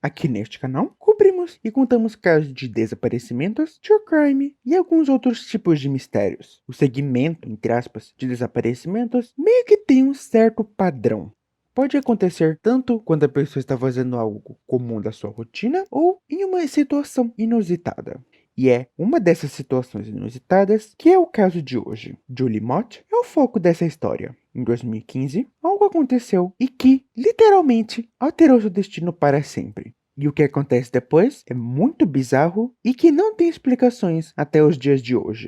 Aqui neste canal, cobrimos e contamos casos de desaparecimentos, true crime e alguns outros tipos de mistérios. O segmento, entre aspas, de desaparecimentos meio que tem um certo padrão. Pode acontecer tanto quando a pessoa está fazendo algo comum da sua rotina ou em uma situação inusitada. E é uma dessas situações inusitadas que é o caso de hoje. Julie Mott é o foco dessa história. Em 2015, algo aconteceu e que, literalmente, alterou seu destino para sempre. E o que acontece depois é muito bizarro e que não tem explicações até os dias de hoje.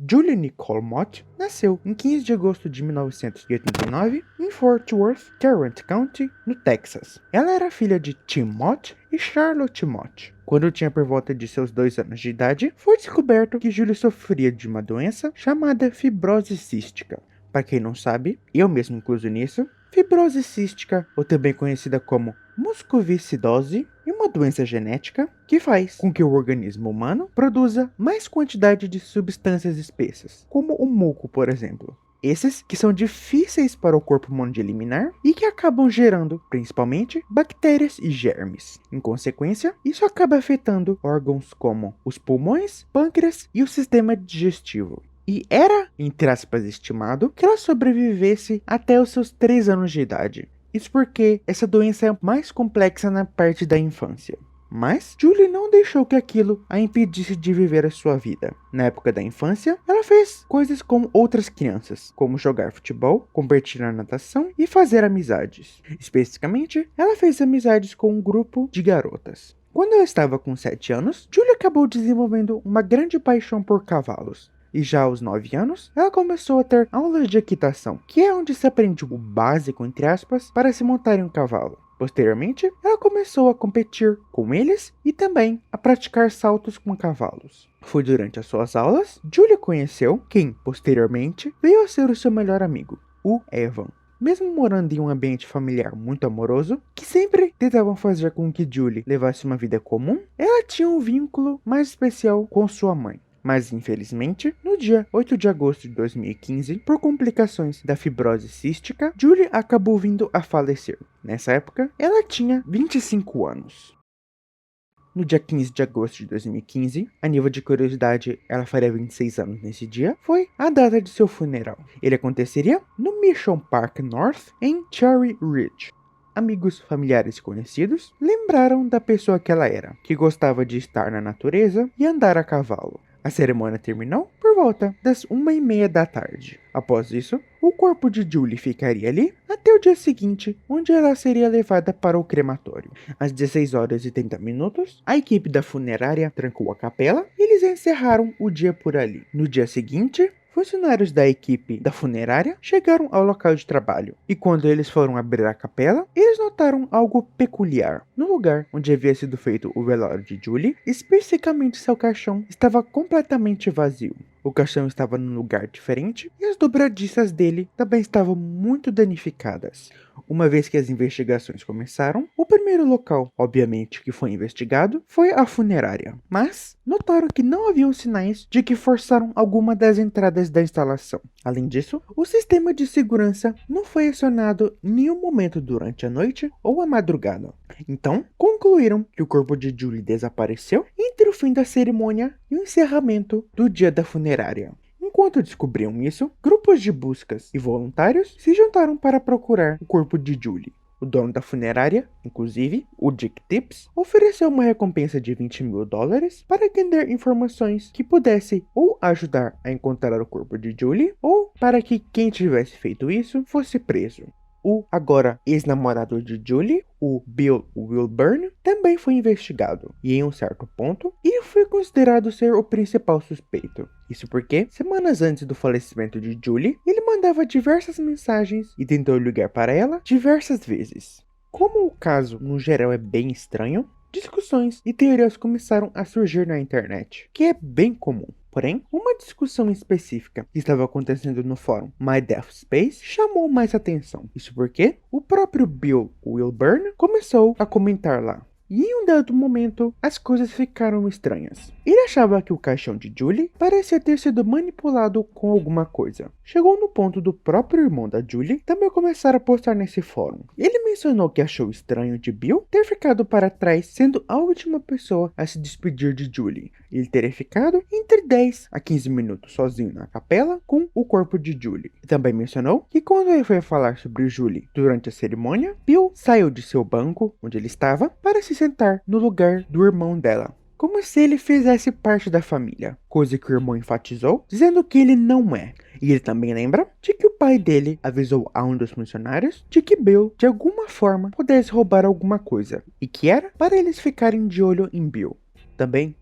Julie Nicole Mott nasceu em 15 de agosto de 1989 em Fort Worth, Tarrant County, no Texas. Ela era filha de Tim Mott e Charlotte Mott. Quando tinha por volta de seus 2 anos de idade, foi descoberto que Julie sofria de uma doença chamada fibrose cística. Para quem não sabe, eu mesmo incluso nisso, fibrose cística, ou também conhecida como muscoviscidose, é uma doença genética que faz com que o organismo humano produza mais quantidade de substâncias espessas, como o muco, por exemplo. Esses que são difíceis para o corpo humano de eliminar e que acabam gerando, principalmente, bactérias e germes. Em consequência, isso acaba afetando órgãos como os pulmões, pâncreas e o sistema digestivo. E era, entre aspas, estimado que ela sobrevivesse até os seus 3 anos de idade. Isso porque essa doença é mais complexa na parte da infância. Mas Julie não deixou que aquilo a impedisse de viver a sua vida. Na época da infância, ela fez coisas como outras crianças, como jogar futebol, competir na natação e fazer amizades. Especificamente, ela fez amizades com um grupo de garotas. Quando ela estava com 7 anos, Julie acabou desenvolvendo uma grande paixão por cavalos. E já aos 9 anos, ela começou a ter aulas de equitação, que é onde se aprende o básico, entre aspas, para se montar em um cavalo. Posteriormente, ela começou a competir com eles e também a praticar saltos com cavalos. Foi durante as suas aulas, Julie conheceu quem, posteriormente, veio a ser o seu melhor amigo, o Evan. Mesmo morando em um ambiente familiar muito amoroso, que sempre tentavam fazer com que Julie levasse uma vida comum, ela tinha um vínculo mais especial com sua mãe. Mas, infelizmente, no dia 8 de agosto de 2015, por complicações da fibrose cística, Julie acabou vindo a falecer. Nessa época, ela tinha 25 anos. No dia 15 de agosto de 2015, a nível de curiosidade, ela faria 26 anos nesse dia, foi a data de seu funeral. Ele aconteceria no Mission Park North, em Cherry Ridge. Amigos, familiares e conhecidos lembraram da pessoa que ela era, que gostava de estar na natureza e andar a cavalo. A cerimônia terminou por volta das 1h30 da tarde. Após isso, o corpo de Julie ficaria ali até o dia seguinte, onde ela seria levada para o crematório. Às 16 horas e 30 minutos, a equipe da funerária trancou a capela e eles encerraram o dia por ali. No dia seguinte, funcionários da equipe da funerária chegaram ao local de trabalho, e quando eles foram abrir a capela, eles notaram algo peculiar. No lugar onde havia sido feito o velório de Julie, especificamente seu caixão estava completamente vazio. O caixão estava num lugar diferente e as dobradiças dele também estavam muito danificadas. Uma vez que as investigações começaram, o primeiro local, obviamente, que foi investigado foi a funerária. Mas notaram que não haviam sinais de que forçaram alguma das entradas da instalação. Além disso, o sistema de segurança não foi acionado em nenhum momento durante a noite ou a madrugada. Então, concluíram que o corpo de Julie desapareceu entre o fim da cerimônia e o encerramento do dia da funerária. Enquanto descobriam isso, grupos de buscas e voluntários se juntaram para procurar o corpo de Julie. O dono da funerária, inclusive, o Dick Tips, ofereceu uma recompensa de $20.000 para render informações que pudessem ou ajudar a encontrar o corpo de Julie, ou para que quem tivesse feito isso fosse preso. O agora ex-namorado de Julie, o Bill Wilburn, também foi investigado, e em um certo ponto, ele foi considerado ser o principal suspeito. Isso porque, semanas antes do falecimento de Julie, ele mandava diversas mensagens e tentou ligar para ela diversas vezes. Como o caso, no geral, é bem estranho, discussões e teorias começaram a surgir na internet, que é bem comum. Porém, uma discussão específica que estava acontecendo no fórum My Death Space chamou mais atenção. Isso porque o próprio Bill Wilburn começou a comentar lá. E em um dado momento, as coisas ficaram estranhas. Ele achava que o caixão de Julie parecia ter sido manipulado com alguma coisa. Chegou no ponto do próprio irmão da Julie também começar a postar nesse fórum. Ele mencionou que achou estranho de Bill ter ficado para trás, sendo a última pessoa a se despedir de Julie. Ele teria ficado entre 10 a 15 minutos sozinho na capela com o corpo de Julie. E também mencionou que quando ele foi falar sobre Julie durante a cerimônia, Bill saiu de seu banco, onde ele estava, para se sentar no lugar do irmão dela, como se ele fizesse parte da família, coisa que o irmão enfatizou, dizendo que ele não é. E ele também lembra de que o pai dele avisou a um dos funcionários de que Bill, de alguma forma, pudesse roubar alguma coisa, e que era para eles ficarem de olho em Bill.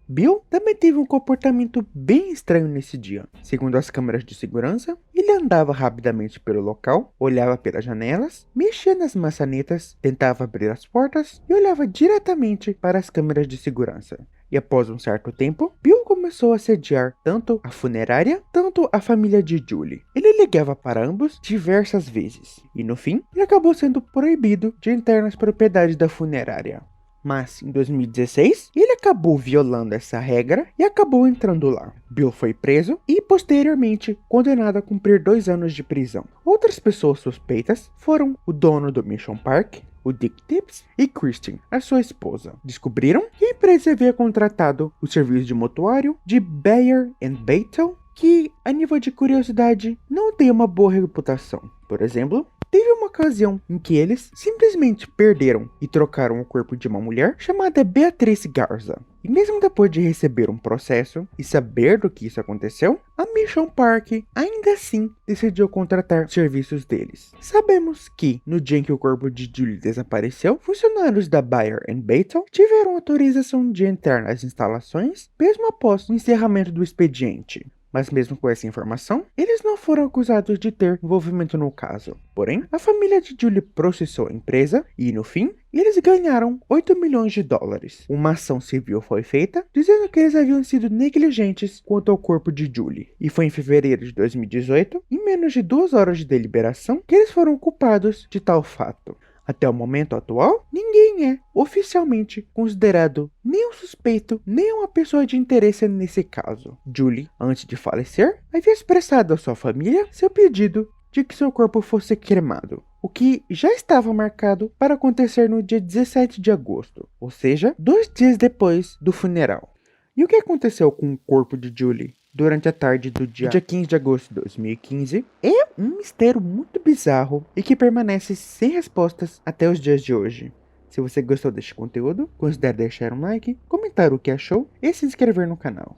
Bill também teve um comportamento bem estranho nesse dia. Segundo as câmeras de segurança, ele andava rapidamente pelo local, olhava pelas janelas, mexia nas maçanetas, tentava abrir as portas e olhava diretamente para as câmeras de segurança. E após um certo tempo, Bill começou a assediar tanto a funerária, tanto a família de Julie. Ele ligava para ambos diversas vezes, e no fim, ele acabou sendo proibido de entrar nas propriedades da funerária. Mas, em 2016, ele acabou violando essa regra e acabou entrando lá. Bill foi preso e, posteriormente, condenado a cumprir 2 anos de prisão. Outras pessoas suspeitas foram o dono do Mission Park, o Dick Tips e Christine, a sua esposa. Descobriram que a empresa havia contratado o serviço de motuário de Bayer Beitel, que, a nível de curiosidade, não tem uma boa reputação. Por exemplo, teve uma ocasião em que eles simplesmente perderam e trocaram o corpo de uma mulher chamada Beatriz Garza. E mesmo depois de receber um processo e saber do que isso aconteceu, a Mission Park ainda assim decidiu contratar serviços deles. Sabemos que, no dia em que o corpo de Julie desapareceu, funcionários da Bayer Beitel tiveram autorização de entrar nas instalações mesmo após o encerramento do expediente. Mas mesmo com essa informação, eles não foram acusados de ter envolvimento no caso. Porém, a família de Julie processou a empresa e, no fim, eles ganharam 8 milhões de dólares. Uma ação civil foi feita, dizendo que eles haviam sido negligentes quanto ao corpo de Julie. E foi em fevereiro de 2018, em menos de 2 horas de deliberação, que eles foram culpados de tal fato. Até o momento atual, ninguém é oficialmente considerado nem um suspeito, nem uma pessoa de interesse nesse caso. Julie, antes de falecer, havia expressado à sua família seu pedido de que seu corpo fosse cremado, o que já estava marcado para acontecer no dia 17 de agosto, ou seja, 2 dias depois do funeral. E o que aconteceu com o corpo de Julie durante a tarde do dia 15 de agosto de 2015 é um mistério muito bizarro e que permanece sem respostas até os dias de hoje. Se você gostou deste conteúdo, considere deixar um like, comentar o que achou e se inscrever no canal.